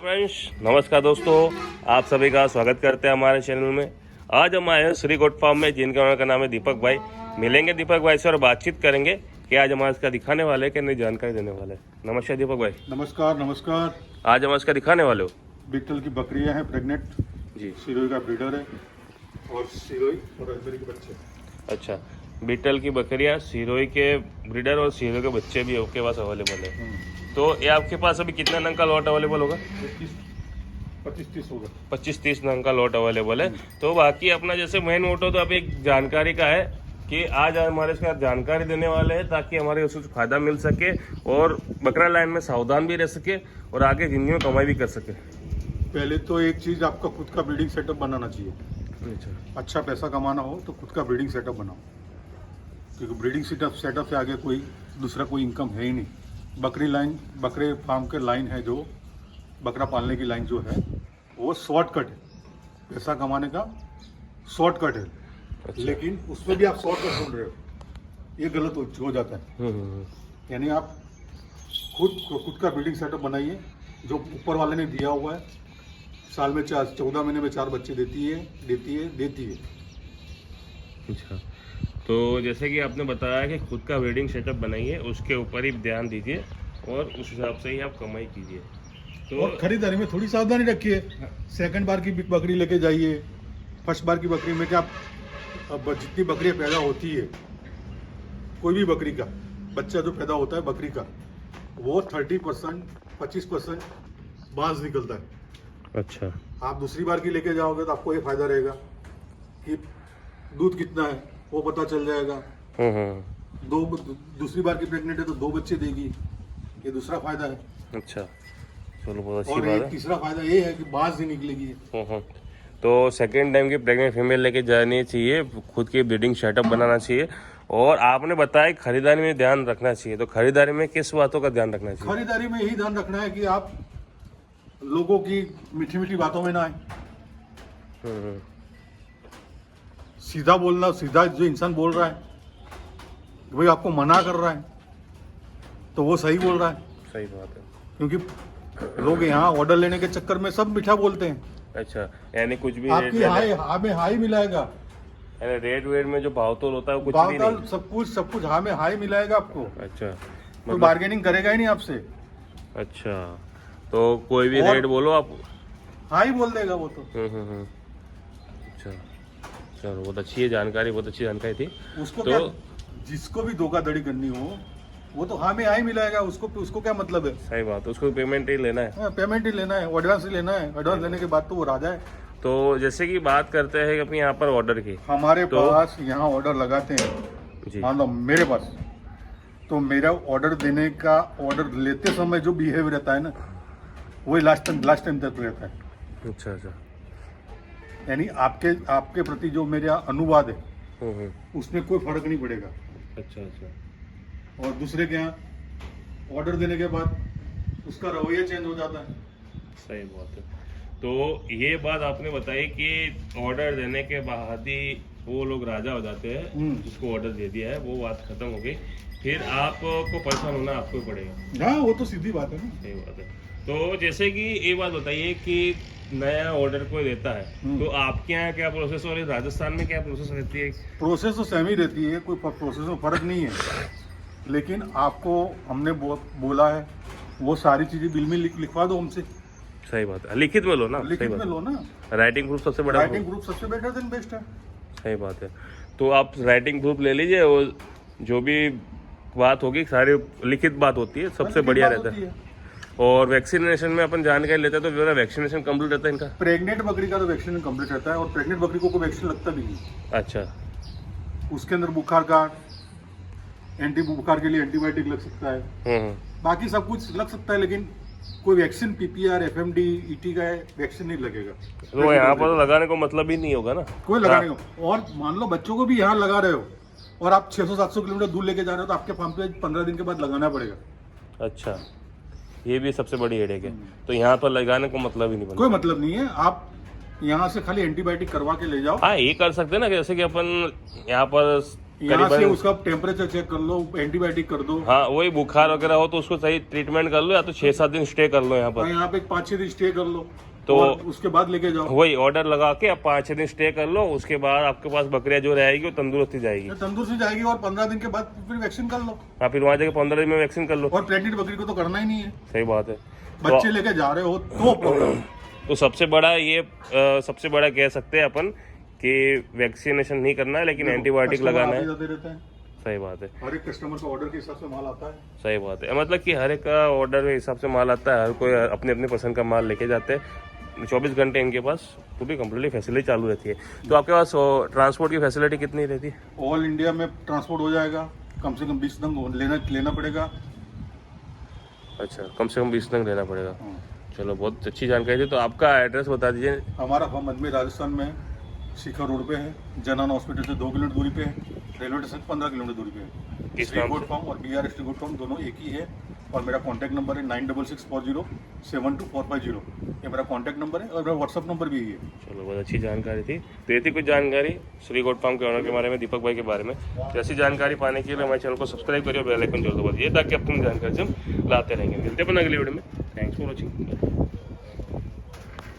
Friends, नमस्कार दोस्तों, आप सभी का स्वागत करते हैं हमारे चैनल में। आज हम आए हैं श्री गोट फार्म में, जिनका ओनर का नाम है दीपक भाई। मिलेंगे दीपक भाई से और बातचीत करेंगे कि आज हमारे इसका दिखाने वाले कि नई जानकारी देने वाले। नमस्कार दीपक भाई। नमस्कार नमस्कार। आज हम इसका दिखाने वाले हो बीटल की बकरियां हैं प्रेग्नेंट जी। सिरोही का ब्रीडर है और सिरोही और अजमेरी के बच्चे। अच्छा, बीटल की बकरियां, सिरोही के ब्रीडर और सिरोही के बच्चे भी आपके पास अवेलेबल है। तो ये आपके पास अभी कितने नंग का लॉट अवेलेबल होगा? 25-30 होगा। 25-30 नंग का लॉट अवेलेबल है। तो बाकी अपना जैसे मेन मोटो तो अभी एक जानकारी का है कि आज हमारे इसके साथ जानकारी देने वाले हैं ताकि हमारे उससे फायदा मिल सके और बकरा लाइन में सावधान भी रह सके और आगे जिंदगी में कमाई भी कर सके। पहले तो एक चीज, आपका खुद का ब्रीडिंग सेटअप बनाना चाहिए। अच्छा पैसा कमाना हो तो खुद का ब्रीडिंग सेटअप बनाओ, क्योंकि ब्रीडिंग सेटअप से आगे कोई दूसरा कोई इनकम है ही नहीं। बकरी लाइन, बकरे फार्म के लाइन है जो बकरा पालने की लाइन जो है वो शॉर्टकट है, पैसा कमाने का शॉर्टकट है। अच्छा। लेकिन उसमें भी आप शॉर्टकट ढूंढ रहे हो, ये गलत हो जाता है। यानी आप खुद का ब्रीडिंग सेटअप बनाइए जो ऊपर वाले ने दिया हुआ है। साल में 14 महीने में 4 बच्चे देती है। अच्छा, तो जैसे कि आपने बताया कि खुद का ब्रीडिंग सेटअप बनाइए, उसके ऊपर ही ध्यान दीजिए और उस हिसाब से ही आप कमाई कीजिए। तो और खरीदारी में थोड़ी सावधानी रखिए। सेकंड बार की बकरी लेके जाइए। फर्स्ट बार की बकरी में क्या, अब जितनी बकरियां पैदा होती है, कोई भी बकरी का बच्चा जो पैदा होता है बकरी का, वो 30% 25% बांस निकलता है। अच्छा, आप दूसरी बार की लेके जाओगे तो आपको ये फायदा रहेगा कि दूध कितना है वो पता चल जाएगा। दूसरी बार की प्रेग्नेंट है तो 2 बच्चे देगी, ये दूसरा फायदा है। अच्छा, चलो बहुत अच्छी और बात है। तीसरा फायदा ये है कि बांस नहीं निकलेगी। तो सेकेंड टाइम की प्रेग्नेंट फीमेल लेके जानी चाहिए, खुद की ब्रीडिंग सेटअप बनाना चाहिए। और आपने बताया कि खरीदारी में ध्यान रखना चाहिए, तो खरीदारी में किस बातों का ध्यान रखना चाहिए? खरीदारी में यही ध्यान रखना है कि आप लोगों की मीठी मीठी बातों में ना आए। सीधा बोलना, सीधा जो इंसान बोल रहा है कि भाई आपको मना कर रहा है तो वो सही बोल रहा है। सही बात है, क्योंकि लोग यहाँ ऑर्डर लेने के चक्कर में सब मीठा बोलते हैं। अच्छा, यानी कुछ भी आपकी हाई मिलाएगा, रेट वेट में जो भाव तोल होता है वो कुछ भी नहीं। सब कुछ हाँ में हाई मिलाएगा आपको। अच्छा, कोई बार्गेनिंग करेगा ही नहीं आपसे। अच्छा, तो कोई भी रेट बोलो आप हाई बोल देगा वो तो। अच्छा, चलो बहुत अच्छी है जानकारी, बहुत अच्छी जानकारी थी। उसको तो क्या, जिसको भी धोखाधड़ी करनी हो वो तो हाँ में हाई मिलाएगा। उसको क्या मतलब है? सही बात है, उसको पेमेंट ही लेना है। पेमेंट ही लेना है, एडवांस ही लेना है। एडवांस लेने के बाद तो वो राजा है। तो जैसे कि बात करते हैं अपने यहाँ पर ऑर्डर की, हमारे तो पास यहाँ ऑर्डर लगाते हैं जी। मान लो मेरे पास, तो मेरा ऑर्डर देने का, ऑर्डर लेते समय जो बिहेवियर रहता है ना, वही लास्ट टाइम तक रहता है। अच्छा अच्छा, यानी आपके प्रति जो मेरा अनुवाद है उसमें कोई फर्क नहीं पड़ेगा। अच्छा अच्छा। और दूसरे के यहाँ ऑर्डर देने के बाद उसका रवैया चेंज हो जाता है। सही बात है। तो ये बात आपने बताई कि ऑर्डर देने के बाद ही वो लोग राजा हो जाते हैं, जिसको ऑर्डर दे दिया है वो बात खत्म हो गई, फिर आपको परेशान होना आपको पड़ेगा। हाँ, वो तो सीधी बात है ना। सही बात है। तो जैसे कि ये बात बताइए कि नया ऑर्डर कोई देता है तो आपके यहाँ क्या प्रोसेस और राजस्थान में क्या प्रोसेस रहती है? प्रोसेस तो सेम ही रहती है, कोई प्रोसेस में फर्क नहीं है। लेकिन आपको हमने बोला है वो सारी चीजें बिल में लिखवा दो हमसे। सही बात है, लिखित में लो ना। लिखित में लो ना। राइटिंग प्रूफ सबसे बड़ा, राइटिंग प्रूफ सबसे बेटर देन बेस्ट है। सही बात है। तो आप राइटिंग प्रूफ ले लीजिए और जो भी बात होगी सारी लिखित बात होती है, सबसे बढ़िया रहता है। और वैक्सीनेशन में अपन जानकारी लेते हैं तो मेरा वैक्सीनेशन कंप्लीट रहता है इनका। प्रेग्नेंट बकरी का तो वैक्सीनेशन कंप्लीट रहता है और प्रेग्नेंट बकरी को कोई वैक्सीन लगता भी नहीं। अच्छा, उसके अंदर बुखार का बुखार के लिए एंटीबायोटिक लग सकता है। बाकी सब कुछ लग सकता है, लेकिन कोई वैक्सीन पीपीआर, एफएमडी, ईटी का वैक्सीन नहीं लगेगा। तो यहाँ पर तो लगाने को मतलब ही नहीं होगा ना कोई लगाने को। और मान लो बच्चों को भी यहाँ लगा रहे हो और आप 600-700 किलोमीटर दूर लेके जा रहे हो तो आपके फार्म पे 15 दिन के बाद लगाना पड़ेगा। अच्छा, ये भी सबसे बड़ी हेडेक है। तो यहाँ पर लगाने को मतलब ही नहीं बनता। कोई मतलब नहीं है। आप यहाँ से खाली एंटीबायोटिक करवा के ले जाओ। हाँ, ये कर सकते हैं ना, जैसे कि अपन यहाँ पर यहाँ से करीबन उसका टेम्परेचर चेक कर लो, एंटीबायोटिक कर दो। हाँ वही बुखार वगैरह हो तो उसको सही ट्रीटमेंट कर लो, या तो 6-7 दिन स्टे कर लो यहाँ और पर। यहाँ पे 5-6 दिन स्टे कर लो, तो और उसके बाद लेके जाओ। वही ऑर्डर लगा के आप 5-6 दिन स्टे कर लो, उसके बाद आपके पास बकरियां जो रहेगी वो तंदुरुस्ती जाएगी। तंदुरुस्ती जाएगी, और 15 दिन के बाद फिर वैक्सीन कर लो। हाँ फिर वहाँ जाके 15 दिन में वैक्सीन कर लो। और प्रेग्नेंट बकरी को तो करना ही नहीं है। सही बात है। बच्चे लेके जा रहे हो तो प्रॉब्लम। तो सबसे बड़ा ये सबसे बड़ा कह सकते हैं अपन कि वैक्सीनेशन नहीं करना है, लेकिन एंटीबायोटिक लगाना है। जाते रहते हैं, सही बात है। हर एक कस्टमर का ऑर्डर के हिसाब से माल आता है। सही बात है, मतलब कि हर एक का ऑर्डर के हिसाब से माल आता है, हर कोई अपने अपने पसंद का माल लेके जाते हैं। 24 घंटे इनके पास पूरी कम्प्लीटली फैसिलिटी चालू रहती है। तो आपके पास ट्रांसपोर्ट की फैसिलिटी कितनी रहती है? ऑल इंडिया में ट्रांसपोर्ट हो जाएगा, कम से कम 20 नंग लेना पड़ेगा। अच्छा, कम से कम 20 तक लेना पड़ेगा। हाँ। चलो, बहुत अच्छी जानकारी थी। तो आपका एड्रेस बता दीजिए। हमारा फॉर्म अजमेर राजस्थान में शिखर रोड पे है, जनन हॉस्पिटल से 2 किलोमीटर दूरी पे है, रेलवे स्टेशन 15 किलोमीटर दूरी पे है। किस श्री नाम गोट से? फार्म और BR श्री गोट फार्म दोनों एक ही है। और मेरा कॉन्टैक्ट नंबर है 9664072450। ये मेरा कॉन्टैक्ट नंबर है, और मेरा व्हाट्सअप नंबर भी यही है। चलो, बहुत अच्छी जानकारी थी। तो ये थी कुछ जानकारी श्री गोट फार्म के ऑनर के बारे में, दीपक भाई के बारे में। तो ऐसी जानकारी पाने के लिए हमारे चैनल को सब्सक्राइब करिए और बेल आइकन जरूर दबाइए, ताकि अपनी जानकारी से हम लाते रहेंगे। मिलते हैं अपन अगली वीडियो में। Thanks for watching.